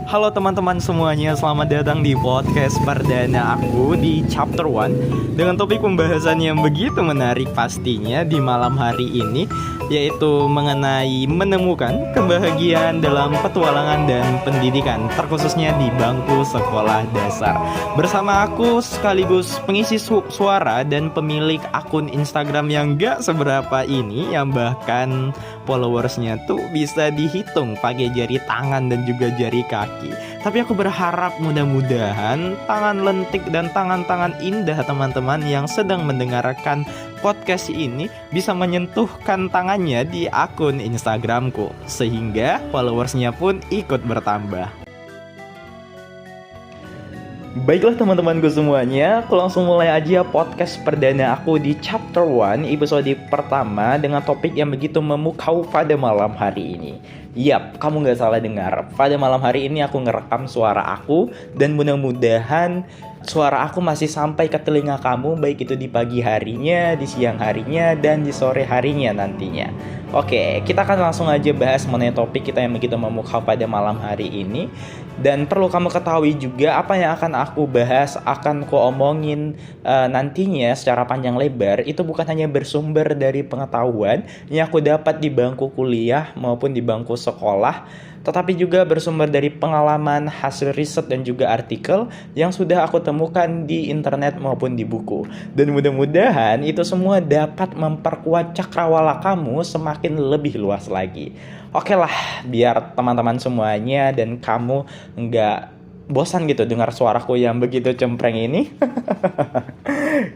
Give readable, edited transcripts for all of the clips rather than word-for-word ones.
Halo teman-teman semuanya, selamat datang di podcast perdana aku di chapter 1 dengan topik pembahasan yang begitu menarik pastinya di malam hari ini, yaitu mengenai menemukan kebahagiaan dalam petualangan dan pendidikan, terkhususnya di bangku sekolah dasar. Bersama aku sekaligus pengisi suara dan pemilik akun Instagram yang gak seberapa ini, yang bahkan followersnya tuh bisa dihitung pakai jari tangan dan juga jari kaki. Tapi aku berharap mudah-mudahan tangan lentik dan tangan-tangan indah teman-teman yang sedang mendengarkan podcast ini bisa menyentuhkan tangannya di akun Instagramku, sehingga followersnya pun ikut bertambah. Baiklah teman-temanku semuanya, aku langsung mulai aja podcast perdana aku di chapter 1 episode pertama dengan topik yang begitu memukau pada malam hari ini. Yap, kamu gak salah dengar, pada malam hari ini aku ngerekam suara aku dan mudah-mudahan suara aku masih sampai ke telinga kamu, baik itu di pagi harinya, di siang harinya, dan di sore harinya nantinya. Oke, kita akan langsung aja bahas mengenai topik kita yang begitu memukau pada malam hari ini. Dan perlu kamu ketahui juga apa yang akan aku bahas, akan ku omongin nantinya secara panjang lebar, itu bukan hanya bersumber dari pengetahuan yang aku dapat di bangku kuliah maupun di bangku sekolah, tetapi juga bersumber dari pengalaman, hasil riset dan juga artikel yang sudah aku temukan di internet maupun di buku. Dan mudah-mudahan itu semua dapat memperkuat cakrawala kamu semakin lebih luas lagi. Oke lah, biar teman-teman semuanya dan kamu nggak bosan gitu dengar suaraku yang begitu cempreng ini.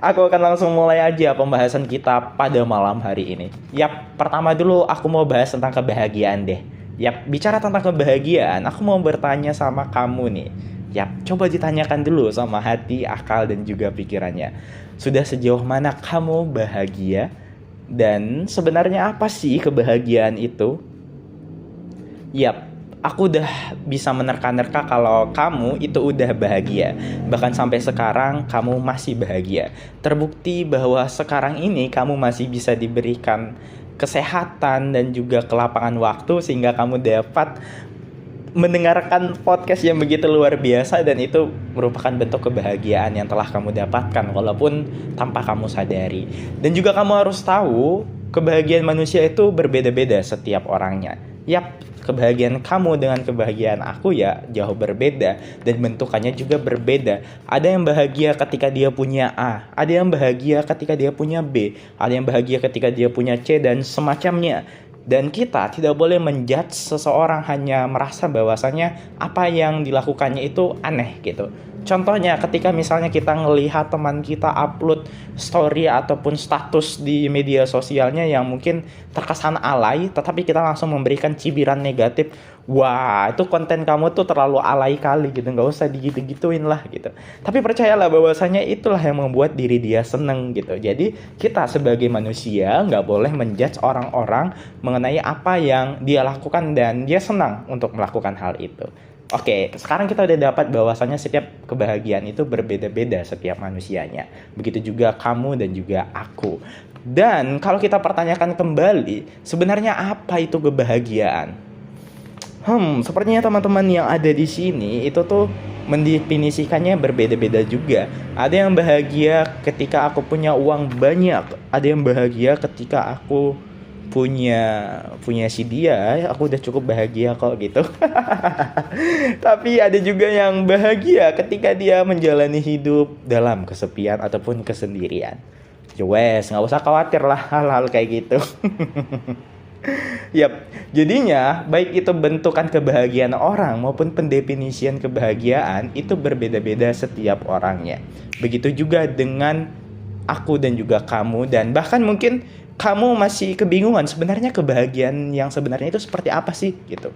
Aku akan langsung mulai aja pembahasan kita pada malam hari ini. Yap, pertama dulu aku mau bahas tentang kebahagiaan deh. Yap, bicara tentang kebahagiaan, aku mau bertanya sama kamu nih. Yap, coba ditanyakan dulu sama hati, akal, dan juga pikirannya. Sudah sejauh mana kamu bahagia? Dan sebenarnya apa sih kebahagiaan itu? Yap, aku udah bisa menerka-nerka kalau kamu itu udah bahagia. Bahkan sampai sekarang kamu masih bahagia. Terbukti bahwa sekarang ini kamu masih bisa diberikan kesehatan dan juga kelapangan waktu sehingga kamu dapat mendengarkan podcast yang begitu luar biasa, dan itu merupakan bentuk kebahagiaan yang telah kamu dapatkan walaupun tanpa kamu sadari. Dan juga kamu harus tahu kebahagiaan manusia itu berbeda-beda setiap orangnya. Yap, kebahagiaan kamu dengan kebahagiaan aku ya jauh berbeda dan bentukannya juga berbeda. Ada yang bahagia ketika dia punya A, ada yang bahagia ketika dia punya B, ada yang bahagia ketika dia punya C dan semacamnya. Dan kita tidak boleh menjudge seseorang hanya merasa bahwasanya apa yang dilakukannya itu aneh gitu. Contohnya ketika misalnya kita ngelihat teman kita upload story ataupun status di media sosialnya yang mungkin terkesan alay, tetapi kita langsung memberikan cibiran negatif. Wah, itu konten kamu tuh terlalu alay kali gitu, gak usah digitu-gituin lah gitu. Tapi percayalah bahwasanya itulah yang membuat diri dia seneng gitu. Jadi kita sebagai manusia gak boleh menjudge orang-orang mengenai apa yang dia lakukan dan dia senang untuk melakukan hal itu. Oke, sekarang kita udah dapat bahwasannya setiap kebahagiaan itu berbeda-beda setiap manusianya. Begitu juga kamu dan juga aku. Dan kalau kita pertanyakan kembali, sebenarnya apa itu kebahagiaan? Sepertinya teman-teman yang ada di sini itu tuh mendefinisikannya berbeda-beda juga. Ada yang bahagia ketika aku punya uang banyak, ada yang bahagia ketika aku punya si dia, aku udah cukup bahagia kok gitu. Tapi ada juga yang bahagia ketika dia menjalani hidup dalam kesepian ataupun kesendirian. Wes, nggak usah khawatir lah hal-hal kayak gitu. Yap, jadinya baik itu bentukan kebahagiaan orang maupun pendefinisian kebahagiaan itu berbeda-beda setiap orangnya. Begitu juga dengan aku dan juga kamu, dan bahkan mungkin kamu masih kebingungan sebenarnya kebahagiaan yang sebenarnya itu seperti apa sih gitu.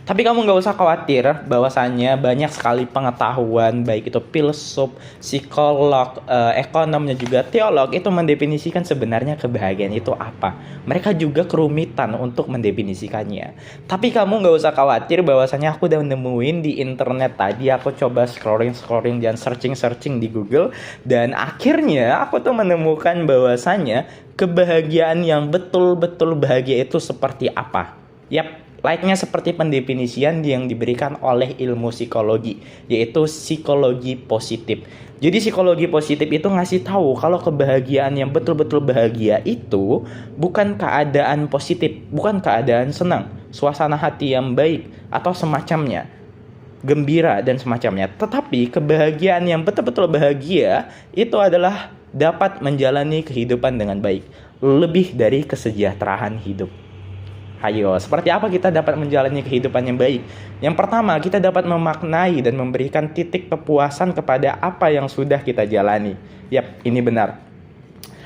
Tapi kamu gak usah khawatir bahwasannya banyak sekali pengetahuan, baik itu filsuf, psikolog, ekonom dan juga teolog itu mendefinisikan sebenarnya kebahagiaan itu apa. Mereka juga kerumitan untuk mendefinisikannya. Tapi kamu gak usah khawatir bahwasannya aku udah nemuin di internet tadi. Aku coba scrolling dan searching di Google, dan akhirnya aku tuh menemukan bahwasannya kebahagiaan yang betul-betul bahagia itu seperti apa. Yap, Layaknya seperti pendefinisian yang diberikan oleh ilmu psikologi, yaitu psikologi positif. Jadi psikologi positif itu ngasih tahu kalau kebahagiaan yang betul-betul bahagia itu bukan keadaan positif, bukan keadaan senang, suasana hati yang baik, atau semacamnya, gembira dan semacamnya. Tetapi kebahagiaan yang betul-betul bahagia itu adalah dapat menjalani kehidupan dengan baik, lebih dari kesejahteraan hidup. Ayo, seperti apa kita dapat menjalani kehidupan yang baik? Yang pertama, kita dapat memaknai dan memberikan titik kepuasan kepada apa yang sudah kita jalani. Yap, ini benar.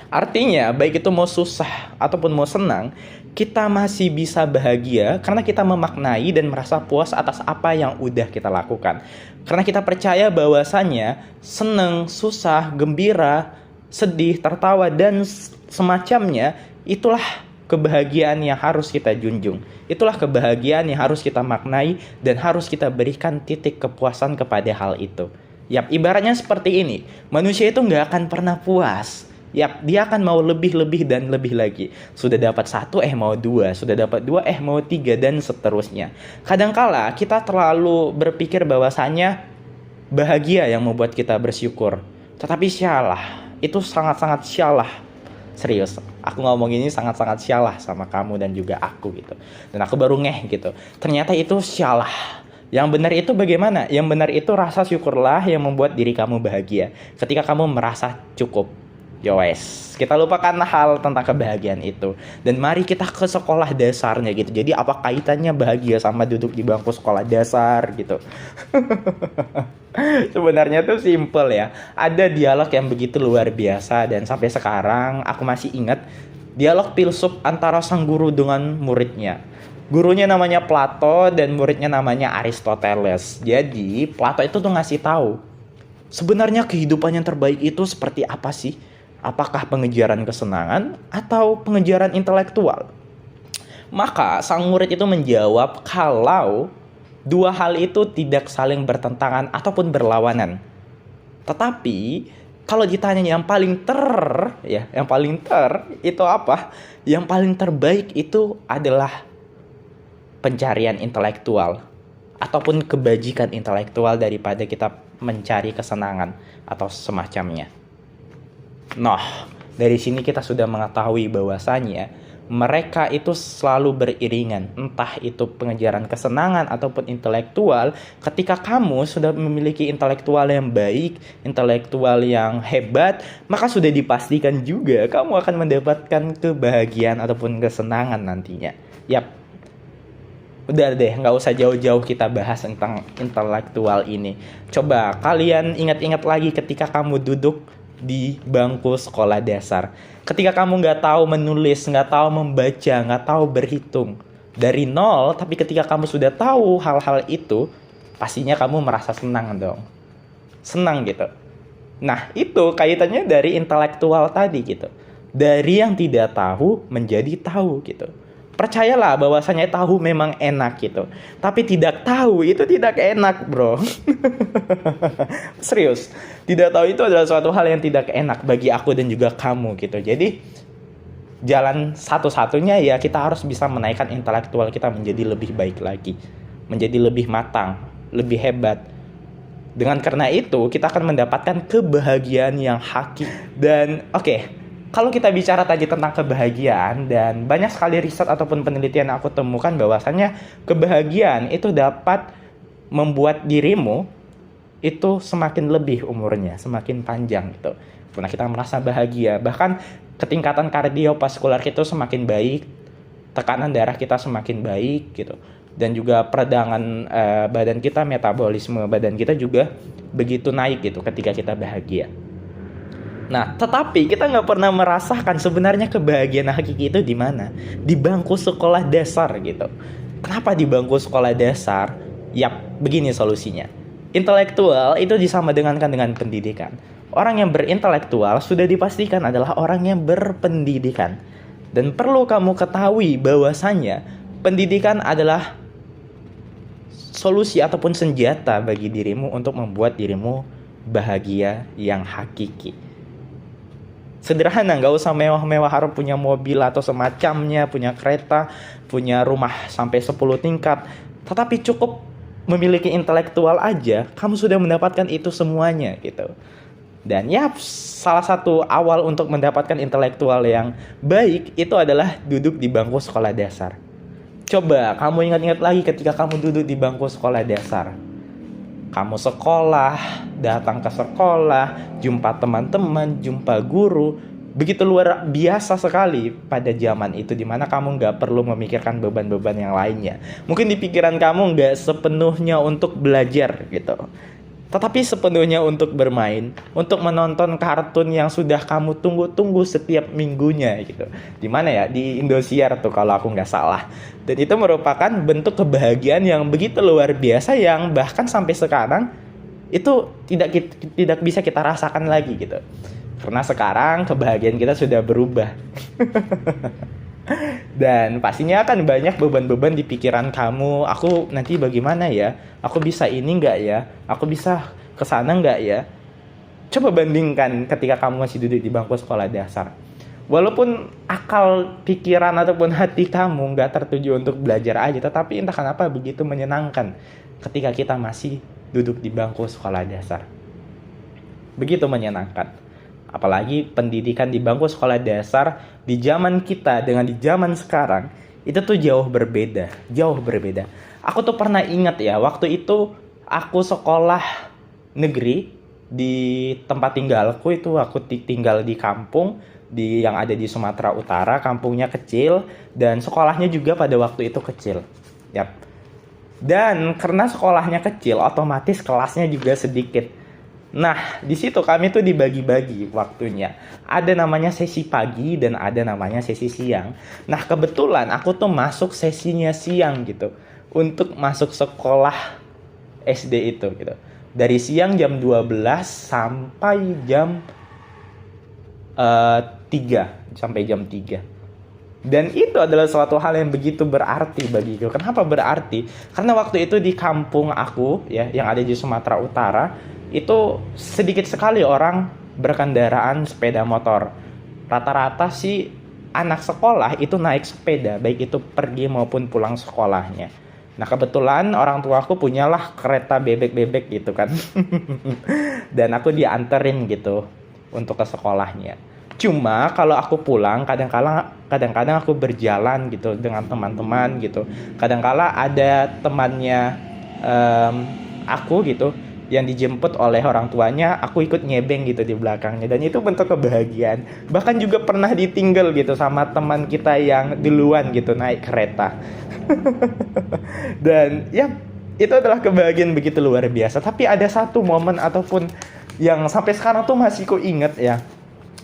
Artinya, baik itu mau susah ataupun mau senang, kita masih bisa bahagia karena kita memaknai dan merasa puas atas apa yang udah kita lakukan. Karena kita percaya bahwasannya senang, susah, gembira, sedih, tertawa, dan semacamnya, itulah kebahagiaan yang harus kita junjung. Itulah kebahagiaan yang harus kita maknai dan harus kita berikan titik kepuasan kepada hal itu. Yap, ibaratnya seperti ini. Manusia itu nggak akan pernah puas. Yap, dia akan mau lebih dan lebih lagi. Sudah dapat 1, mau 2. Sudah dapat 2, mau 3, dan seterusnya. Kadangkala kita terlalu berpikir bahwasanya bahagia yang membuat kita bersyukur. Tetapi salah. Itu sangat-sangat salah. Serius, aku ngomong ini sangat-sangat salah sama kamu dan juga aku gitu. Dan aku baru ngeh gitu. Ternyata itu salah. Yang benar itu bagaimana? Yang benar itu rasa syukurlah yang membuat diri kamu bahagia. Ketika kamu merasa cukup. Yowes, kita lupakan hal tentang kebahagiaan itu. Dan mari kita ke sekolah dasarnya gitu. Jadi apa kaitannya bahagia sama duduk di bangku sekolah dasar gitu? Sebenarnya tuh simple ya. Ada dialog yang begitu luar biasa. Dan sampai sekarang aku masih ingat dialog filsuf antara sang guru dengan muridnya. Gurunya namanya Plato dan muridnya namanya Aristoteles. Jadi Plato itu tuh ngasih tahu, sebenarnya kehidupan yang terbaik itu seperti apa sih? Apakah pengejaran kesenangan atau pengejaran intelektual? Maka sang murid itu menjawab kalau dua hal itu tidak saling bertentangan ataupun berlawanan. Tetapi kalau ditanya yang paling itu apa? Yang paling terbaik itu adalah pencarian intelektual ataupun kebajikan intelektual daripada kita mencari kesenangan atau semacamnya. Nah, dari sini kita sudah mengetahui bahwasannya mereka itu selalu beriringan, entah itu pengejaran kesenangan ataupun intelektual. Ketika kamu sudah memiliki intelektual yang baik, intelektual yang hebat, maka sudah dipastikan juga kamu akan mendapatkan kebahagiaan ataupun kesenangan nantinya. Yap, udah deh, nggak usah jauh-jauh kita bahas tentang intelektual ini. Coba kalian ingat-ingat lagi ketika kamu duduk di bangku sekolah dasar. Ketika kamu nggak tahu menulis, nggak tahu membaca, nggak tahu berhitung dari nol, tapi ketika kamu sudah tahu hal-hal itu, pastinya kamu merasa senang dong. Senang gitu. Nah, itu kaitannya dari intelektual tadi gitu. Dari yang tidak tahu menjadi tahu gitu. Percayalah bahwasanya tahu memang enak gitu. Tapi tidak tahu itu tidak enak, bro. Serius. Tidak tahu itu adalah suatu hal yang tidak enak bagi aku dan juga kamu gitu. Jadi jalan satu-satunya ya kita harus bisa menaikkan intelektual kita menjadi lebih baik lagi. Menjadi lebih matang, lebih hebat. Dengan karena itu kita akan mendapatkan kebahagiaan yang hakiki. Dan kalau kita bicara tadi tentang kebahagiaan, dan banyak sekali riset ataupun penelitian yang aku temukan bahwasannya kebahagiaan itu dapat membuat dirimu itu semakin lebih umurnya, semakin panjang gitu. Karena kita merasa bahagia, bahkan ketingkatan kardiovaskular kita semakin baik, tekanan darah kita semakin baik gitu. Dan juga peradangan badan kita, metabolisme badan kita juga begitu naik gitu ketika kita bahagia. Nah, tetapi kita nggak pernah merasakan sebenarnya kebahagiaan hakiki itu di mana? Di bangku sekolah dasar gitu. Kenapa di bangku sekolah dasar? Yap, begini solusinya. Intelektual itu disamadengankan dengan pendidikan. Orang yang berintelektual sudah dipastikan adalah orang yang berpendidikan. Dan perlu kamu ketahui bahwasannya pendidikan adalah solusi ataupun senjata bagi dirimu untuk membuat dirimu bahagia yang hakiki. Sederhana, nggak usah mewah-mewah harus punya mobil atau semacamnya, punya kereta, punya rumah sampai 10 tingkat. Tetapi cukup memiliki intelektual aja, kamu sudah mendapatkan itu semuanya gitu. Dan ya, salah satu awal untuk mendapatkan intelektual yang baik itu adalah duduk di bangku sekolah dasar. Coba kamu ingat-ingat lagi ketika kamu duduk di bangku sekolah dasar. Kamu sekolah, datang ke sekolah, jumpa teman-teman, jumpa guru. Begitu luar biasa sekali pada zaman itu, dimana kamu nggak perlu memikirkan beban-beban yang lainnya. Mungkin di pikiran kamu nggak sepenuhnya untuk belajar gitu, tetapi sepenuhnya untuk bermain, untuk menonton kartun yang sudah kamu tunggu-tunggu setiap minggunya gitu. Di mana ya? Di Indosiar tuh kalau aku nggak salah. Dan itu merupakan bentuk kebahagiaan yang begitu luar biasa, yang bahkan sampai sekarang itu tidak bisa kita rasakan lagi gitu. Karena sekarang kebahagiaan kita sudah berubah. Dan pastinya akan banyak beban-beban di pikiran kamu. Aku nanti bagaimana ya? Aku bisa ini nggak ya? Aku bisa kesana nggak ya? Coba bandingkan ketika kamu masih duduk di bangku sekolah dasar. Walaupun akal, pikiran, ataupun hati kamu nggak tertuju untuk belajar aja, tetapi entah kenapa begitu menyenangkan ketika kita masih duduk di bangku sekolah dasar. Begitu menyenangkan. Apalagi pendidikan di bangku sekolah dasar di zaman kita dengan di zaman sekarang itu tuh jauh berbeda. Aku tuh pernah ingat ya, waktu itu aku sekolah negeri di tempat tinggalku itu. Aku tinggal di kampung yang ada di Sumatera Utara. Kampungnya kecil dan sekolahnya juga pada waktu itu kecil. Yap. Dan karena sekolahnya kecil, otomatis kelasnya juga sedikit. Nah, di situ kami tuh dibagi-bagi waktunya. Ada namanya sesi pagi dan ada namanya sesi siang. Nah, kebetulan aku tuh masuk sesinya siang gitu. Untuk masuk sekolah SD itu gitu. Dari siang jam 12 sampai jam 3. Sampai jam 3. Dan itu adalah suatu hal yang begitu berarti bagiku. Kenapa berarti? Karena waktu itu di kampung aku ya, yang ada di Sumatera Utara, itu sedikit sekali orang berkendaraan sepeda motor. Rata-rata sih anak sekolah itu naik sepeda, baik itu pergi maupun pulang sekolahnya. Nah, kebetulan orang tuaku punyalah kereta bebek-bebek gitu kan. Dan aku dianterin gitu untuk ke sekolahnya. Cuma kalau aku pulang, kadang-kadang aku berjalan gitu dengan teman-teman gitu. Kadang-kala ada temannya aku gitu yang dijemput oleh orang tuanya, aku ikut nyebeng gitu di belakangnya. Dan itu bentuk kebahagiaan. Bahkan juga pernah ditinggal gitu sama teman kita yang duluan gitu naik kereta. Dan ya, itu adalah kebahagiaan begitu luar biasa. Tapi ada satu momen ataupun yang sampai sekarang tuh masih ku inget ya.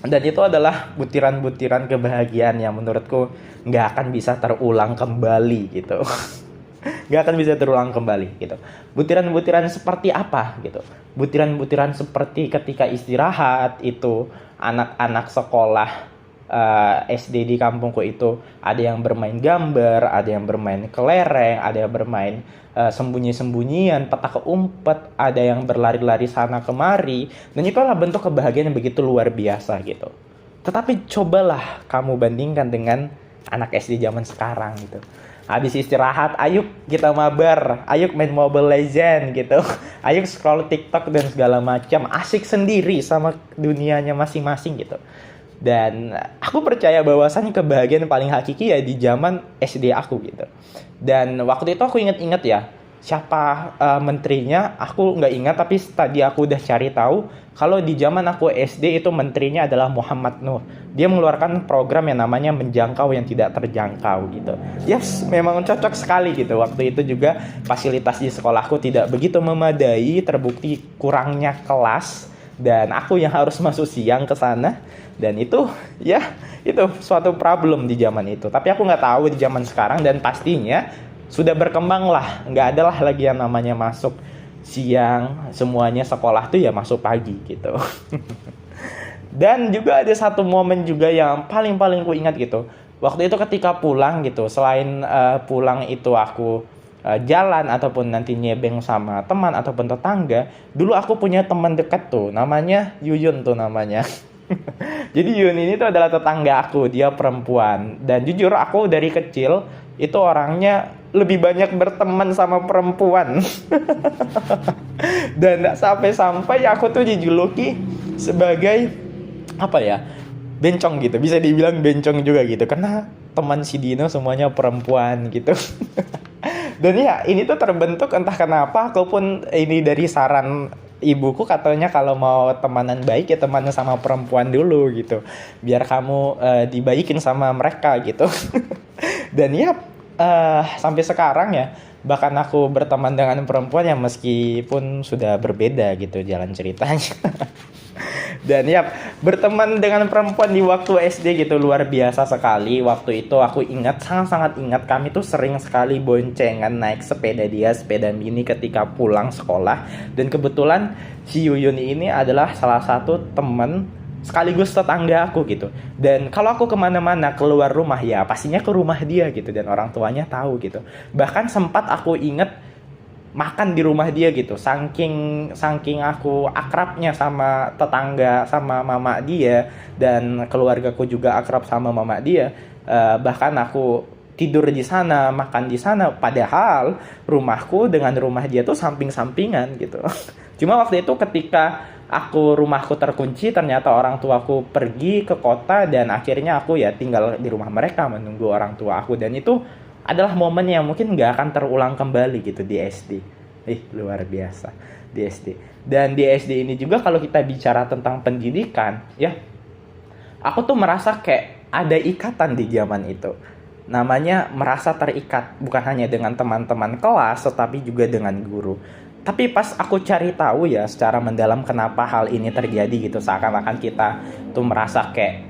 Dan itu adalah butiran-butiran kebahagiaan yang menurutku gak akan bisa terulang kembali gitu. Gak akan bisa terulang kembali gitu. Butiran-butiran seperti apa gitu? Butiran-butiran seperti ketika istirahat itu anak-anak sekolah SD di kampungku itu ada yang bermain gambar, ada yang bermain kelereng, ada yang bermain sembunyi-sembunyian, petak umpet, ada yang berlari-lari sana kemari. Dan itu adalah bentuk kebahagiaan yang begitu luar biasa gitu. Tetapi cobalah kamu bandingkan dengan anak SD zaman sekarang gitu. Habis istirahat, ayo kita mabar, ayo main Mobile Legends gitu, ayo scroll TikTok dan segala macam, asik sendiri sama dunianya masing-masing gitu. Dan aku percaya bahwasannya kebahagiaan paling hakiki ya di zaman SD aku gitu. Dan waktu itu aku ingat-ingat ya, siapa menterinya aku nggak ingat, tapi tadi aku udah cari tahu kalau di zaman aku SD itu menterinya adalah Muhammad Nuh. Dia mengeluarkan program yang namanya menjangkau yang tidak terjangkau gitu. Yes, memang cocok sekali gitu. Waktu itu juga fasilitas di sekolahku tidak begitu memadai, terbukti kurangnya kelas dan aku yang harus masuk siang ke sana. Dan itu ya, itu suatu problem di zaman itu. Tapi aku nggak tahu di zaman sekarang, dan pastinya sudah berkembang lah, nggak ada lah lagi yang namanya masuk siang, semuanya sekolah tuh ya masuk pagi gitu. Dan juga ada satu momen juga yang paling ku ingat gitu. Waktu itu ketika pulang gitu, selain pulang itu aku jalan ataupun nanti nyebeng sama teman ataupun tetangga. Dulu aku punya teman dekat tuh, namanya Yuyun tuh namanya. Jadi Yun ini tuh adalah tetangga aku, dia perempuan. Dan jujur aku dari kecil itu orangnya lebih banyak berteman sama perempuan. Dan sampai-sampai aku tuh dijuluki sebagai apa ya, bencong gitu, bisa dibilang bencong juga gitu, karena teman si Dino semuanya perempuan gitu. Dan ya ini tuh terbentuk entah kenapa, aku pun ini dari saran ibuku, katanya kalau mau temanan baik ya temannya sama perempuan dulu gitu, biar kamu dibaikin sama mereka gitu. Dan ya sampai sekarang ya bahkan aku berteman dengan perempuan yang meskipun sudah berbeda gitu jalan ceritanya. Dan ya berteman dengan perempuan di waktu SD gitu luar biasa sekali. Waktu itu aku ingat, sangat-sangat ingat, kami tuh sering sekali boncengan naik sepeda dia, sepeda mini ketika pulang sekolah. Dan kebetulan si Yuyun ini adalah salah satu teman sekaligus tetangga aku gitu. Dan kalau aku kemana-mana keluar rumah ya pastinya ke rumah dia gitu, dan orang tuanya tahu gitu. Bahkan sempat aku inget makan di rumah dia gitu, saking saking aku akrabnya sama tetangga, sama mama dia, dan keluargaku juga akrab sama mama dia. Bahkan aku tidur di sana, makan di sana, padahal rumahku dengan rumah dia tuh samping-sampingan gitu. Cuma waktu itu ketika rumahku terkunci, ternyata orang tuaku pergi ke kota, dan akhirnya aku ya tinggal di rumah mereka menunggu orang tua aku. Dan itu adalah momen yang mungkin gak akan terulang kembali gitu di SD. Luar biasa di SD. Dan di SD ini juga kalau kita bicara tentang pendidikan ya, aku tuh merasa kayak ada ikatan di zaman itu. Namanya merasa terikat, bukan hanya dengan teman-teman kelas tetapi juga dengan guru. Tapi pas aku cari tahu ya secara mendalam kenapa hal ini terjadi gitu, seakan-akan kita tuh merasa kayak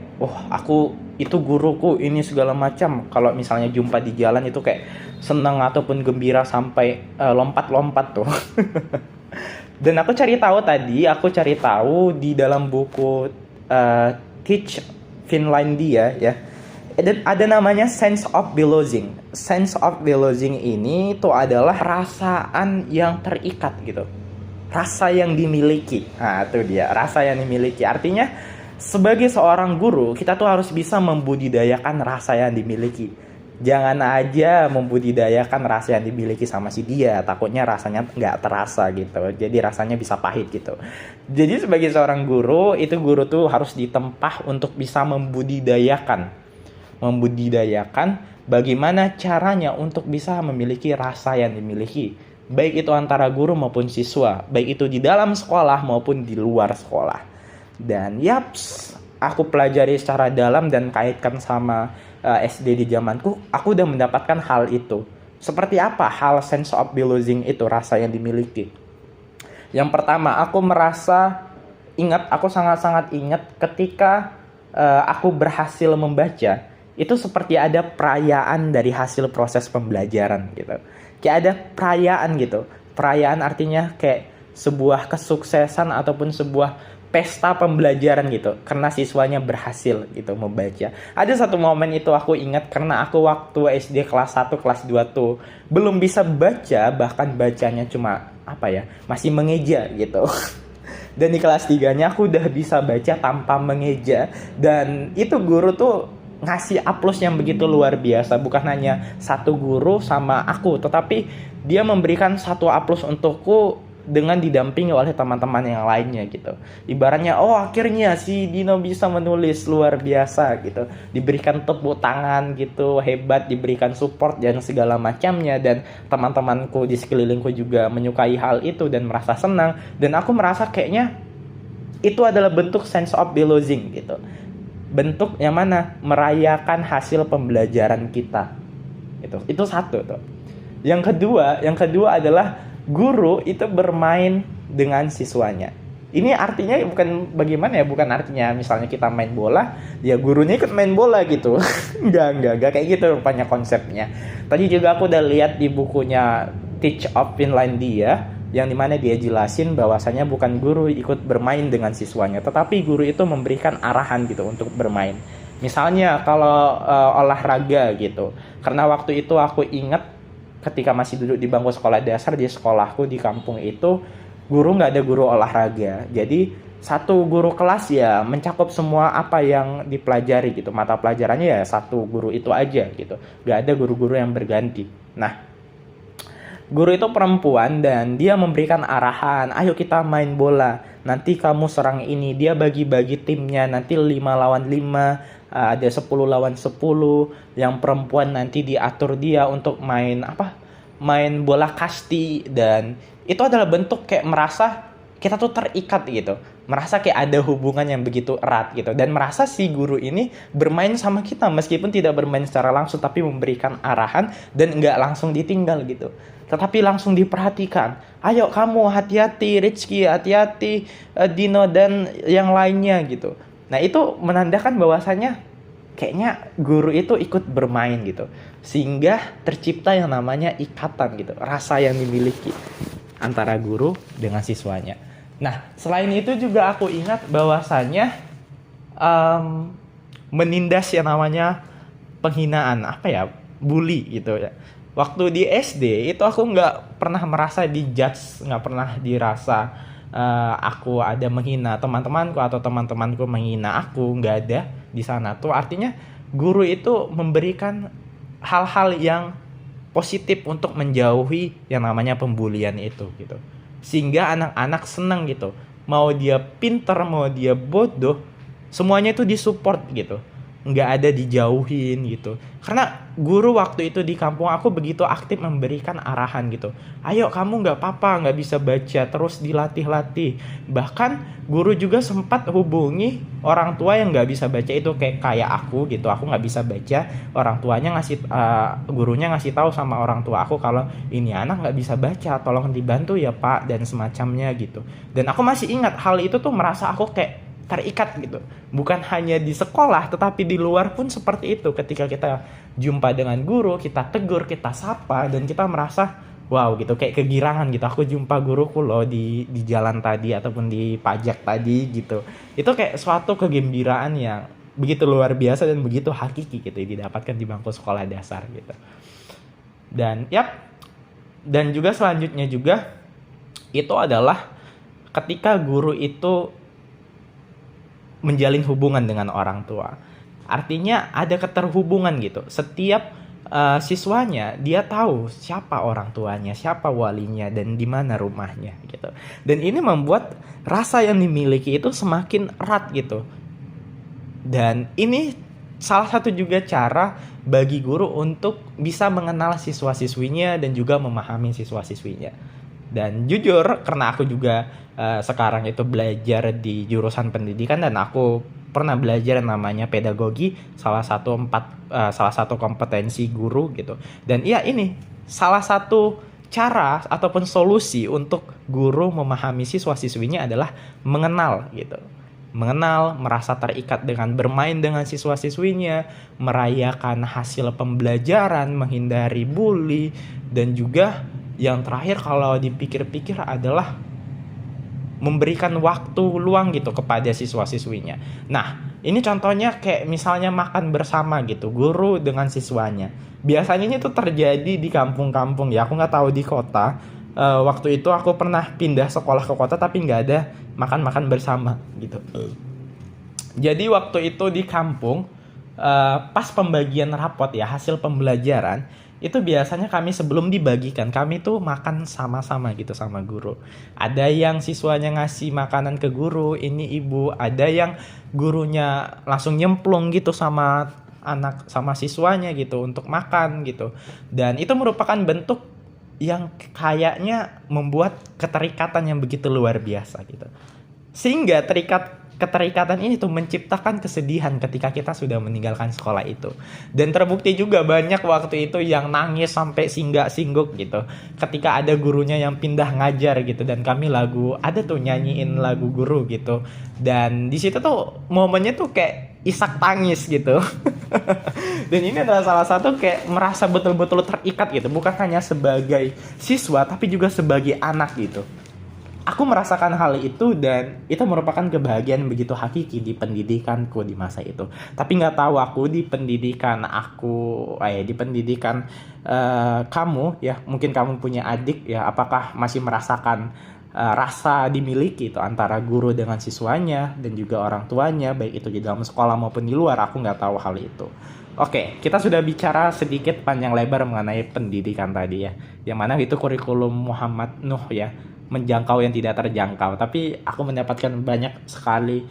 aku itu guruku ini segala macam. Kalau misalnya jumpa di jalan itu kayak senang ataupun gembira sampai lompat-lompat tuh. Dan aku cari tahu di dalam buku Teach Finlandia ya. Ada namanya sense of belonging. Sense of belonging ini tuh adalah perasaan yang terikat gitu. Rasa yang dimiliki. Nah, itu dia, rasa yang dimiliki. Artinya sebagai seorang guru, kita tuh harus bisa membudidayakan rasa yang dimiliki. Jangan aja membudidayakan rasa yang dimiliki sama si dia, takutnya rasanya nggak terasa gitu. Jadi rasanya bisa pahit gitu. Jadi sebagai seorang guru, itu guru tuh harus ditempa untuk bisa membudidayakan bagaimana caranya untuk bisa memiliki rasa yang dimiliki. Baik itu antara guru maupun siswa, baik itu di dalam sekolah maupun di luar sekolah. Dan aku pelajari secara dalam dan kaitkan sama SD di zamanku, aku udah mendapatkan hal itu. Seperti apa hal sense of belonging itu, rasa yang dimiliki? Yang pertama, aku sangat-sangat ingat ketika aku berhasil membaca. Itu seperti ada perayaan dari hasil proses pembelajaran gitu. Kayak ada perayaan gitu. Perayaan artinya kayak sebuah kesuksesan ataupun sebuah pesta pembelajaran gitu, karena siswanya berhasil gitu membaca. Ada satu momen itu aku ingat, karena aku waktu SD kelas 1, kelas 2 tuh belum bisa baca, bahkan bacanya cuma masih mengeja gitu. Dan di kelas 3-nya aku udah bisa baca tanpa mengeja, dan itu guru tuh ngasih aplaus yang begitu luar biasa. Bukan hanya satu guru sama aku, tetapi dia memberikan satu aplaus untukku dengan didampingi oleh teman-teman yang lainnya gitu. Ibaratnya akhirnya si Dino bisa menulis, luar biasa gitu. Diberikan tepuk tangan gitu, hebat, diberikan support dan segala macamnya. Dan teman-temanku di sekelilingku juga menyukai hal itu dan merasa senang. Dan aku merasa kayaknya itu adalah bentuk sense of belonging gitu. Bentuk yang mana merayakan hasil pembelajaran kita. Itu satu tuh. Yang kedua adalah guru itu bermain dengan siswanya. Ini artinya bukan artinya misalnya kita main bola, ya gurunya ikut main bola gitu. Enggak kayak gitu rupanya konsepnya. Tadi juga aku udah lihat di bukunya Teach of Finlandia, yang dimana dia jelasin bahwasanya bukan guru ikut bermain dengan siswanya, tetapi guru itu memberikan arahan gitu untuk bermain. Misalnya kalau olahraga gitu. Karena waktu itu aku ingat ketika masih duduk di bangku sekolah dasar di sekolahku di kampung itu, guru nggak ada guru olahraga. Jadi satu guru kelas ya mencakup semua apa yang dipelajari gitu. Mata pelajarannya ya satu guru itu aja gitu. Gak ada guru-guru yang berganti. Nah, guru itu perempuan dan dia memberikan arahan, ayo kita main bola. Nanti kamu serang ini. Dia bagi-bagi timnya, nanti 5 lawan 5, ada 10 lawan 10. Yang perempuan nanti diatur dia untuk main main bola kasti, dan itu adalah bentuk kayak merasa kita tuh terikat gitu, merasa kayak ada hubungan yang begitu erat gitu, dan merasa si guru ini bermain sama kita meskipun tidak bermain secara langsung, tapi memberikan arahan dan nggak langsung ditinggal gitu, tetapi langsung diperhatikan. Ayo kamu hati-hati, Rizky hati-hati, Dino dan yang lainnya gitu. Nah itu menandakan bahwasanya kayaknya guru itu ikut bermain gitu, sehingga tercipta yang namanya ikatan gitu, rasa yang dimiliki antara guru dengan siswanya. Nah, selain itu juga aku ingat bahwasannya menindas yang namanya penghinaan, bully gitu ya. Waktu di SD itu aku nggak pernah merasa dijudge, nggak pernah dirasa aku ada menghina teman-temanku atau teman-temanku menghina aku, nggak ada di sana. Tuh artinya guru itu memberikan hal-hal yang positif untuk menjauhi yang namanya pembulian itu gitu. Sehingga anak-anak senang gitu. Mau dia pinter, mau dia bodoh, semuanya itu disupport gitu. Nggak ada dijauhin gitu. Karena guru waktu itu di kampung aku begitu aktif memberikan arahan gitu. Ayo kamu nggak apa-apa, nggak bisa baca, terus dilatih-latih. Bahkan guru juga sempat hubungi orang tua yang nggak bisa baca itu, kayak aku gitu. Aku nggak bisa baca, orang tuanya gurunya ngasih tahu sama orang tua aku kalau ini anak nggak bisa baca, tolong dibantu ya Pak, dan semacamnya gitu. Dan aku masih ingat hal itu tuh merasa aku kayak terikat gitu, bukan hanya di sekolah tetapi di luar pun seperti itu. Ketika kita jumpa dengan guru, kita tegur, kita sapa, dan kita merasa wow gitu, kayak kegirangan gitu, aku jumpa guruku loh di jalan tadi ataupun di pajak tadi gitu. Itu kayak suatu kegembiraan yang begitu luar biasa dan begitu hakiki gitu, didapatkan di bangku sekolah dasar gitu. Dan dan juga selanjutnya juga itu adalah ketika guru itu menjalin hubungan dengan orang tua. Artinya ada keterhubungan gitu. Setiap siswanya dia tahu siapa orang tuanya, siapa walinya, dan di mana rumahnya gitu. Dan ini membuat rasa yang dimiliki itu semakin erat gitu. Dan ini salah satu juga cara bagi guru untuk bisa mengenal siswa-siswinya dan juga memahami siswa-siswinya. Dan jujur karena aku juga sekarang itu belajar di jurusan pendidikan, dan aku pernah belajar yang namanya pedagogi, salah satu kompetensi guru gitu. Dan ini salah satu cara ataupun solusi untuk guru memahami siswa-siswinya adalah mengenal gitu. Mengenal, merasa terikat dengan bermain dengan siswa-siswinya, merayakan hasil pembelajaran, menghindari bully, dan juga yang terakhir kalau dipikir-pikir adalah memberikan waktu luang gitu kepada siswa-siswinya. Nah, ini contohnya kayak misalnya makan bersama gitu, guru dengan siswanya. Biasanya ini tuh terjadi di kampung-kampung ya, aku nggak tahu di kota. Waktu itu aku pernah pindah sekolah ke kota tapi nggak ada makan-makan bersama gitu. Jadi waktu itu di kampung, pas pembagian rapot ya, hasil pembelajaran, itu biasanya kami sebelum dibagikan, kami tuh makan sama-sama gitu sama guru. Ada yang siswanya ngasih makanan ke guru, ini ibu. Ada yang gurunya langsung nyemplung gitu sama siswanya gitu untuk makan gitu. Dan itu merupakan bentuk yang kayaknya membuat keterikatan yang begitu luar biasa gitu. Sehingga keterikatan ini tuh menciptakan kesedihan ketika kita sudah meninggalkan sekolah itu. Dan terbukti juga banyak waktu itu yang nangis sampai singgah-singguk gitu ketika ada gurunya yang pindah ngajar gitu, dan kami ada tuh nyanyiin lagu guru gitu. Dan di situ tuh momennya tuh kayak isak tangis gitu. Dan ini adalah salah satu kayak merasa betul-betul terikat gitu, bukan hanya sebagai siswa tapi juga sebagai anak gitu. Aku merasakan hal itu, dan itu merupakan kebahagiaan begitu hakiki di pendidikanku di masa itu. Tapi nggak tahu aku di pendidikan kamu ya, mungkin kamu punya adik ya, apakah masih merasakan rasa dimiliki itu antara guru dengan siswanya dan juga orang tuanya, baik itu di dalam sekolah maupun di luar. Aku nggak tahu hal itu. Oke, kita sudah bicara sedikit panjang lebar mengenai pendidikan tadi ya, yang mana itu kurikulum Muhammad Nuh ya, menjangkau yang tidak terjangkau. Tapi aku mendapatkan banyak sekali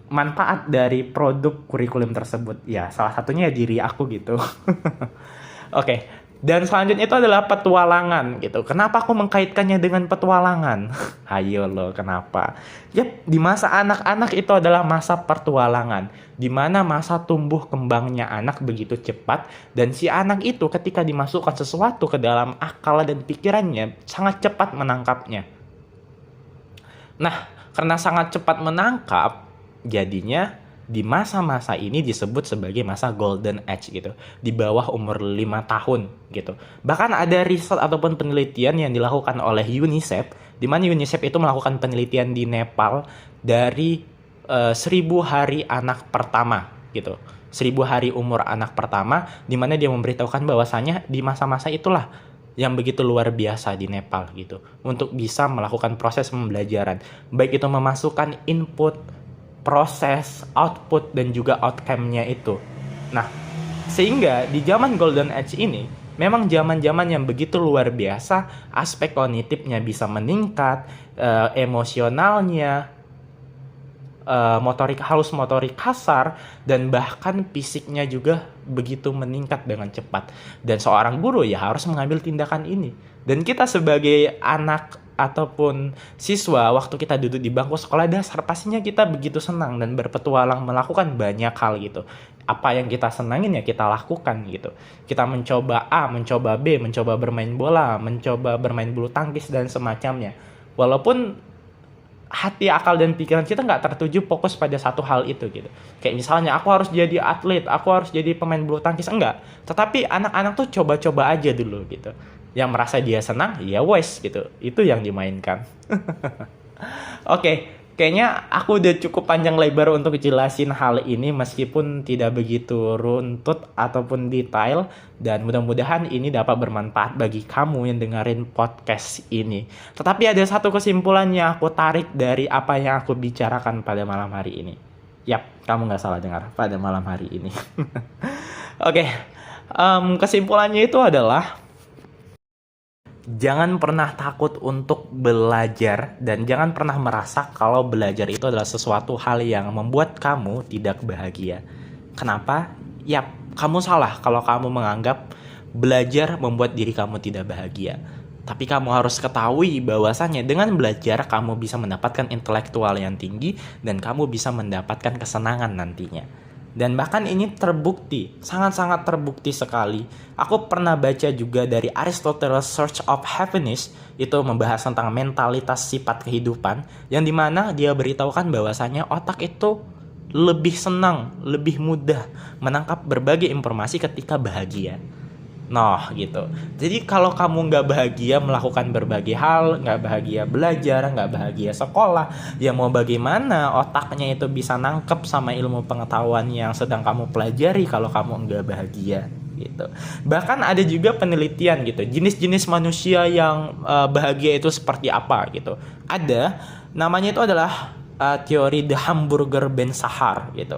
manfaat dari produk kurikulum tersebut. Ya, salah satunya diri aku gitu. Oke. Dan selanjutnya itu adalah petualangan gitu. Kenapa aku mengkaitkannya dengan petualangan? Ayo lo, kenapa? Yap, di masa anak-anak itu adalah masa petualangan, di mana masa tumbuh kembangnya anak begitu cepat, dan si anak itu ketika dimasukkan sesuatu ke dalam akal dan pikirannya sangat cepat menangkapnya. Nah, karena sangat cepat menangkap, jadinya di masa-masa ini disebut sebagai masa golden age gitu, di bawah umur 5 tahun gitu. Bahkan ada riset ataupun penelitian yang dilakukan oleh UNICEF, di mana UNICEF itu melakukan penelitian di Nepal dari 1000 hari anak pertama gitu. 1000 hari umur anak pertama, di mana dia memberitahukan bahwasanya di masa-masa itulah yang begitu luar biasa di Nepal gitu, untuk bisa melakukan proses pembelajaran, baik itu memasukkan input, proses, output, dan juga outcome-nya itu. Nah, sehingga di zaman Golden Age ini, memang zaman-zaman yang begitu luar biasa, aspek kognitifnya bisa meningkat, emosionalnya, motorik halus, motorik kasar, dan bahkan fisiknya juga begitu meningkat dengan cepat. Dan seorang guru ya harus mengambil tindakan ini. Dan kita sebagai anak ataupun siswa, waktu kita duduk di bangku sekolah dasar, pastinya kita begitu senang dan berpetualang melakukan banyak hal gitu. Apa yang kita senangin ya kita lakukan gitu. Kita mencoba A, mencoba B, mencoba bermain bola, mencoba bermain bulu tangkis dan semacamnya. Walaupun hati, akal, dan pikiran kita nggak tertuju fokus pada satu hal itu gitu. Kayak misalnya aku harus jadi atlet, aku harus jadi pemain bulu tangkis, enggak. Tetapi anak-anak tuh coba-coba aja dulu gitu. Yang merasa dia senang, ya wes gitu. Itu yang dimainkan. Oke, kayaknya aku udah cukup panjang lebar untuk jelasin hal ini meskipun tidak begitu runtut ataupun detail, dan mudah-mudahan ini dapat bermanfaat bagi kamu yang dengerin podcast ini. Tetapi ada satu kesimpulan yang aku tarik dari apa yang aku bicarakan pada malam hari ini. Yap, kamu nggak salah dengar, pada malam hari ini. Oke, kesimpulannya itu adalah jangan pernah takut untuk belajar, dan jangan pernah merasa kalau belajar itu adalah sesuatu hal yang membuat kamu tidak bahagia. Kenapa? Yap, kamu salah kalau kamu menganggap belajar membuat diri kamu tidak bahagia. Tapi kamu harus ketahui bahwasannya dengan belajar kamu bisa mendapatkan intelektual yang tinggi dan kamu bisa mendapatkan kesenangan nantinya. Dan bahkan ini terbukti, sangat-sangat terbukti sekali. Aku pernah baca juga dari Aristotle Search of Happiness, itu membahas tentang mentalitas sifat kehidupan, yang dimana dia beritahukan bahwasannya otak itu lebih senang, lebih mudah menangkap berbagai informasi ketika bahagia. Nah gitu. Jadi kalau kamu nggak bahagia melakukan berbagai hal, nggak bahagia belajar, nggak bahagia sekolah, ya mau bagaimana otaknya itu bisa nangkep sama ilmu pengetahuan yang sedang kamu pelajari kalau kamu nggak bahagia gitu. Bahkan ada juga penelitian gitu, jenis-jenis manusia yang bahagia itu seperti apa gitu. Ada, namanya itu adalah teori The Hamburger Ben Sahar gitu.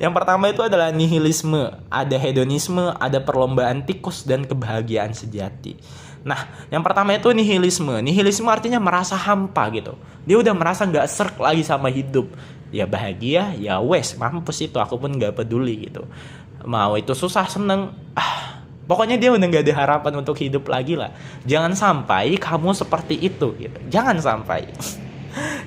Yang pertama itu adalah nihilisme, ada hedonisme, ada perlombaan tikus, dan kebahagiaan sejati. Nah, yang pertama itu nihilisme. Nihilisme artinya merasa hampa gitu. Dia udah merasa gak serk lagi sama hidup. Ya bahagia, ya wes, mampus itu, aku pun gak peduli gitu. Mau itu susah, seneng, pokoknya dia udah gak ada harapan untuk hidup lagi lah. Jangan sampai kamu seperti itu gitu. Jangan sampai.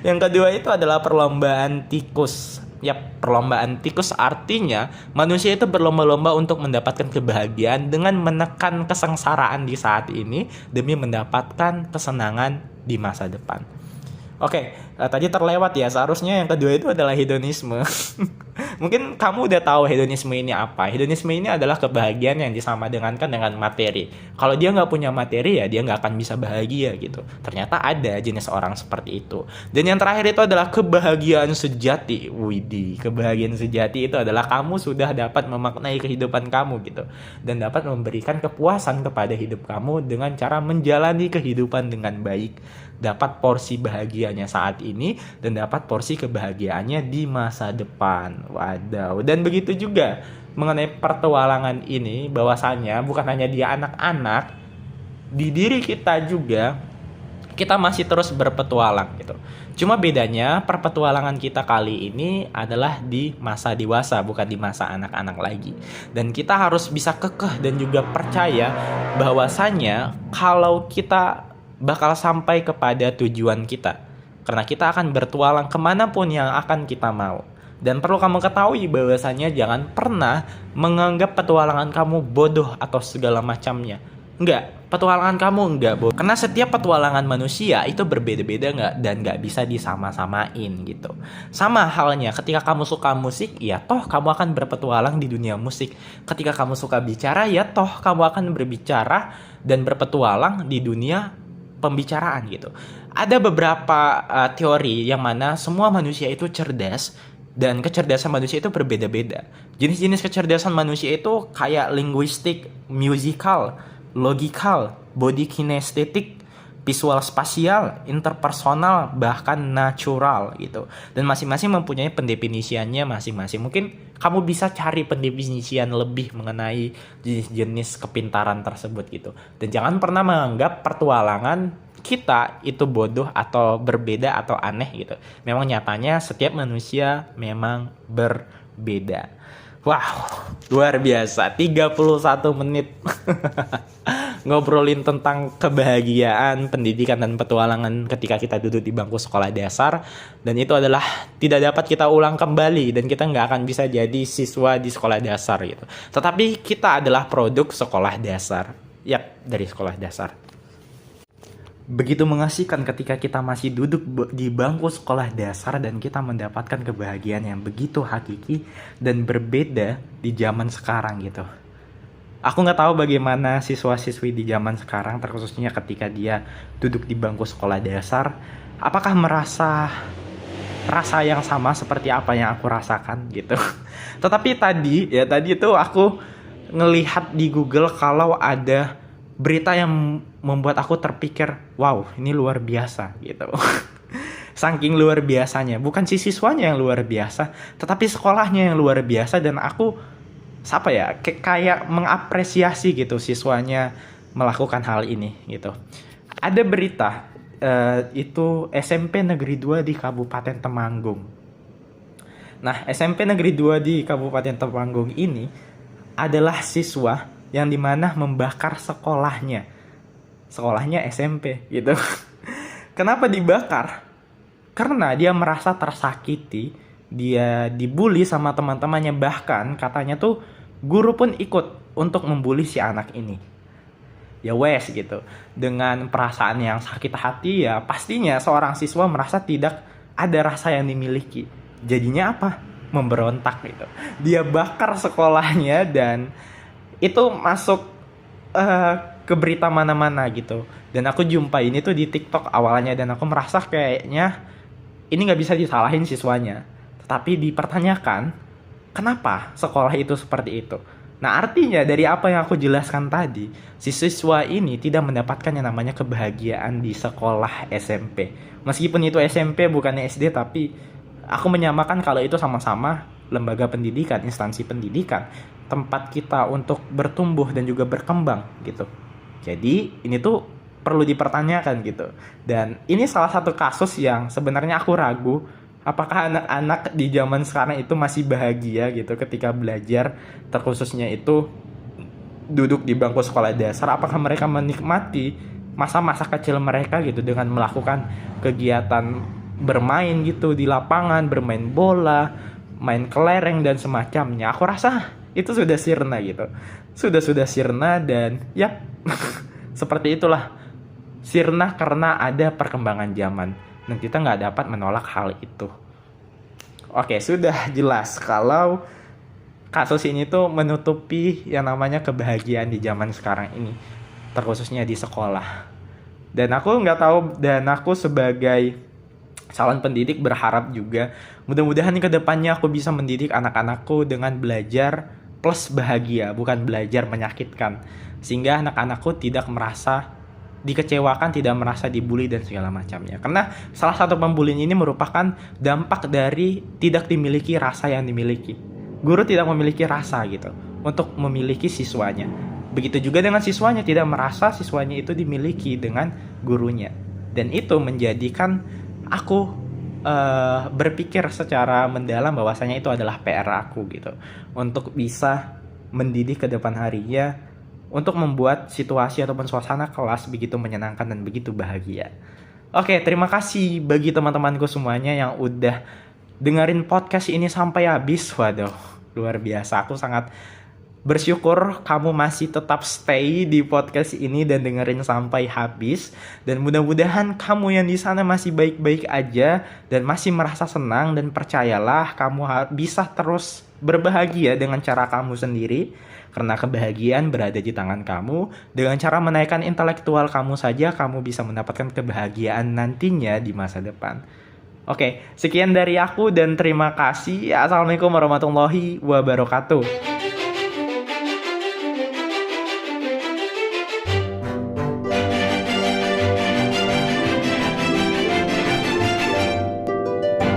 Yang kedua itu adalah perlombaan tikus. Ya, perlombaan tikus artinya manusia itu berlomba-lomba untuk mendapatkan kebahagiaan dengan menekan kesengsaraan di saat ini demi mendapatkan kesenangan di masa depan. Oke, tadi terlewat ya, seharusnya yang kedua itu adalah hedonisme. Mungkin kamu udah tahu hedonisme ini apa. Hedonisme ini adalah kebahagiaan yang disamadengankan dengan materi. Kalau dia nggak punya materi ya dia nggak akan bisa bahagia gitu. Ternyata ada jenis orang seperti itu. Dan yang terakhir itu adalah kebahagiaan sejati. Widih, kebahagiaan sejati itu adalah kamu sudah dapat memaknai kehidupan kamu gitu. Dan dapat memberikan kepuasan kepada hidup kamu dengan cara menjalani kehidupan dengan baik. Dapat porsi bahagianya saat ini dan dapat porsi kebahagiaannya di masa depan. Wadaw. Dan begitu juga mengenai pertualangan ini, bahwasanya bukan hanya dia anak-anak, di diri kita juga kita masih terus berpetualang gitu. Cuma bedanya perpetualangan kita kali ini adalah di masa dewasa, bukan di masa anak-anak lagi. Dan kita harus bisa kekeh dan juga percaya bahwasanya kalau kita bakal sampai kepada tujuan kita. Karena kita akan bertualang kemanapun yang akan kita mau. Dan perlu kamu ketahui bahwasanya jangan pernah menganggap petualangan kamu bodoh atau segala macamnya. Enggak, petualangan kamu enggak bodoh. Karena setiap petualangan manusia itu berbeda-beda enggak, dan enggak bisa disama-samain gitu. Sama halnya ketika kamu suka musik, ya toh kamu akan berpetualang di dunia musik. Ketika kamu suka bicara, ya toh kamu akan berbicara dan berpetualang di dunia pembicaraan gitu. Ada beberapa teori yang mana semua manusia itu cerdas dan kecerdasan manusia itu berbeda-beda. Jenis-jenis kecerdasan manusia itu kayak linguistik, musikal, logikal, body kinestetik, visual spasial, interpersonal, bahkan natural gitu. Dan masing-masing mempunyai pendefinisiannya masing-masing. Mungkin kamu bisa cari pendefinisian lebih mengenai jenis-jenis kepintaran tersebut gitu. Dan jangan pernah menganggap pertualangan kita itu bodoh atau berbeda atau aneh gitu. Memang nyatanya setiap manusia memang berbeda. Wow, luar biasa. 31 menit ngobrolin tentang kebahagiaan, pendidikan, dan petualangan ketika kita duduk di bangku sekolah dasar. Dan itu adalah tidak dapat kita ulang kembali, dan kita nggak akan bisa jadi siswa di sekolah dasar gitu. Tetapi kita adalah produk sekolah dasar. Yap, dari sekolah dasar. Begitu mengasihkan ketika kita masih duduk di bangku sekolah dasar dan kita mendapatkan kebahagiaan yang begitu hakiki dan berbeda di zaman sekarang gitu. Aku nggak tahu bagaimana siswa-siswi di zaman sekarang, terkhususnya ketika dia duduk di bangku sekolah dasar, apakah merasa rasa yang sama seperti apa yang aku rasakan gitu. Tetapi tadi itu aku ngelihat di Google kalau ada berita yang membuat aku terpikir, wow, ini luar biasa gitu. Saking luar biasanya, bukan si siswanya yang luar biasa, tetapi sekolahnya yang luar biasa. Dan aku kayak mengapresiasi gitu siswanya melakukan hal ini gitu. Ada berita itu SMP Negeri 2 di Kabupaten Temanggung. Nah, SMP Negeri 2 di Kabupaten Temanggung ini adalah siswa yang dimana membakar sekolahnya SMP gitu. Kenapa dibakar? Karena dia merasa tersakiti, dia dibully sama teman-temannya, bahkan katanya tuh guru pun ikut untuk membuli si anak ini. Ya wes gitu. Dengan perasaan yang sakit hati, ya pastinya seorang siswa merasa tidak ada rasa yang dimiliki. Jadinya apa? Memberontak gitu. Dia bakar sekolahnya dan itu masuk ke berita mana-mana gitu. Dan aku jumpa ini tuh di TikTok awalnya, dan aku merasa kayaknya ini nggak bisa disalahin siswanya. Tetapi dipertanyakan, kenapa sekolah itu seperti itu? Nah, artinya dari apa yang aku jelaskan tadi, si siswa ini tidak mendapatkan yang namanya kebahagiaan di sekolah SMP. Meskipun itu SMP bukannya SD, tapi aku menyamakan kalau itu sama-sama lembaga pendidikan, instansi pendidikan, tempat kita untuk bertumbuh dan juga berkembang gitu. Jadi ini tuh perlu dipertanyakan gitu. Dan ini salah satu kasus yang sebenarnya aku ragu apakah anak-anak di zaman sekarang itu masih bahagia gitu ketika belajar, terkhususnya itu duduk di bangku sekolah dasar. Apakah mereka menikmati masa-masa kecil mereka gitu dengan melakukan kegiatan bermain gitu di lapangan, bermain bola, main kelereng dan semacamnya. Aku rasa itu sudah sirna gitu. Sudah sirna, dan ya seperti itulah. Sirna karena ada perkembangan zaman, dan kita nggak dapat menolak hal itu. Oke, sudah jelas kalau kasus ini tuh menutupi yang namanya kebahagiaan di zaman sekarang ini, terkhususnya di sekolah. Dan aku sebagai calon pendidik berharap juga mudah-mudahan ke depannya aku bisa mendidik anak-anakku dengan belajar plus bahagia, bukan belajar menyakitkan. Sehingga anak-anakku tidak merasa dikecewakan, tidak merasa dibully dan segala macamnya. Karena salah satu pembullying ini merupakan dampak dari tidak dimiliki rasa yang dimiliki. Guru tidak memiliki rasa gitu untuk memiliki siswanya. Begitu juga dengan siswanya, tidak merasa siswanya itu dimiliki dengan gurunya. Dan itu menjadikan aku berpikir secara mendalam bahwasanya itu adalah PR aku gitu. Untuk bisa mendidik ke depan harinya, untuk membuat situasi ataupun suasana kelas begitu menyenangkan dan begitu bahagia. Oke, terima kasih bagi teman-temanku semuanya yang udah dengerin podcast ini sampai habis. Waduh, luar biasa. Aku sangat bersyukur kamu masih tetap stay di podcast ini dan dengerin sampai habis. Dan mudah-mudahan kamu yang di sana masih baik-baik aja dan masih merasa senang, dan percayalah kamu bisa terus berbahagia dengan cara kamu sendiri. Karena kebahagiaan berada di tangan kamu. Dengan cara menaikkan intelektual kamu saja, kamu bisa mendapatkan kebahagiaan nantinya di masa depan. Oke, sekian dari aku dan terima kasih. Assalamualaikum warahmatullahi wabarakatuh.